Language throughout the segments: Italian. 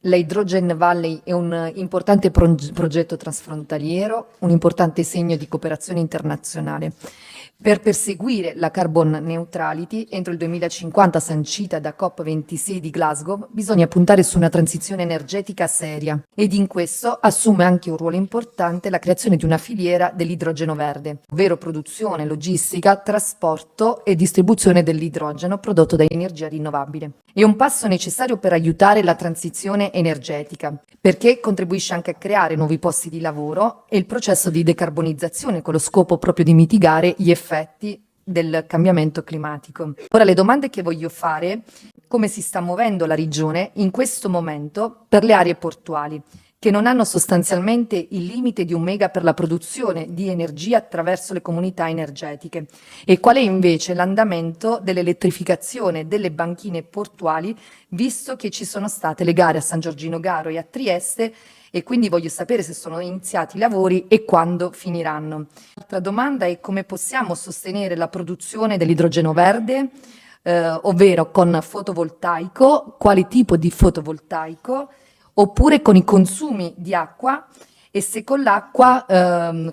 L'Hydrogen Valley è un importante progetto transfrontaliero, un importante segno di cooperazione internazionale. Per perseguire la carbon neutrality entro il 2050 sancita da COP26 di Glasgow, bisogna puntare su una transizione energetica seria ed in questo assume anche un ruolo importante la creazione di una filiera dell'idrogeno verde, ovvero produzione, logistica, trasporto e distribuzione dell'idrogeno prodotto da energia rinnovabile. È un passo necessario per aiutare la transizione energetica, perché contribuisce anche a creare nuovi posti di lavoro e il processo di decarbonizzazione con lo scopo proprio di mitigare gli effetti del cambiamento climatico. Ora le domande che voglio fare: come si sta muovendo la regione in questo momento per le aree portuali, che non hanno sostanzialmente il limite di 1 mega per la produzione di energia attraverso le comunità energetiche, e qual è invece l'andamento dell'elettrificazione delle banchine portuali, visto che ci sono state le gare a San Giorgino Garo e a Trieste, e quindi voglio sapere se sono iniziati i lavori e quando finiranno. L'altra domanda è: come possiamo sostenere la produzione dell'idrogeno verde, ovvero con fotovoltaico, quale tipo di fotovoltaico, oppure con i consumi di acqua, e se con l'acqua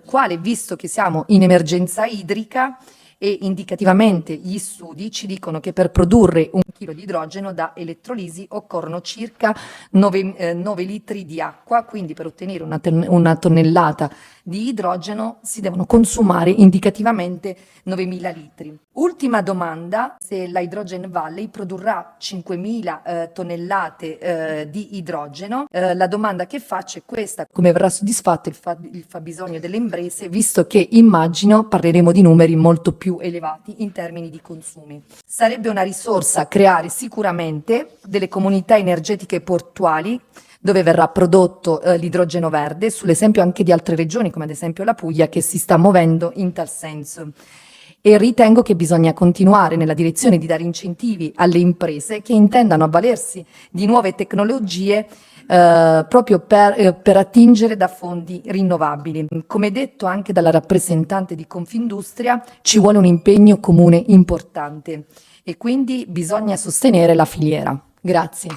quale, visto che siamo in emergenza idrica e indicativamente gli studi ci dicono che per produrre 1 chilo di idrogeno da elettrolisi occorrono circa 9 litri di acqua, quindi per ottenere una tonnellata di idrogeno si devono consumare indicativamente 9.000 litri. Ultima domanda: se l'Hydrogen Valley produrrà 5.000 tonnellate di idrogeno, la domanda che faccio è questa: come verrà soddisfatto il fabbisogno delle imprese, visto che immagino parleremo di numeri molto più elevati in termini di consumi. Sarebbe una risorsa creare sicuramente delle comunità energetiche portuali dove verrà prodotto l'idrogeno verde, sull'esempio anche di altre regioni, come ad esempio la Puglia, che si sta muovendo in tal senso. E ritengo che bisogna continuare nella direzione di dare incentivi alle imprese che intendano avvalersi di nuove tecnologie proprio per attingere da fonti rinnovabili. Come detto anche dalla rappresentante di Confindustria, ci vuole un impegno comune importante e quindi bisogna sostenere la filiera. Grazie.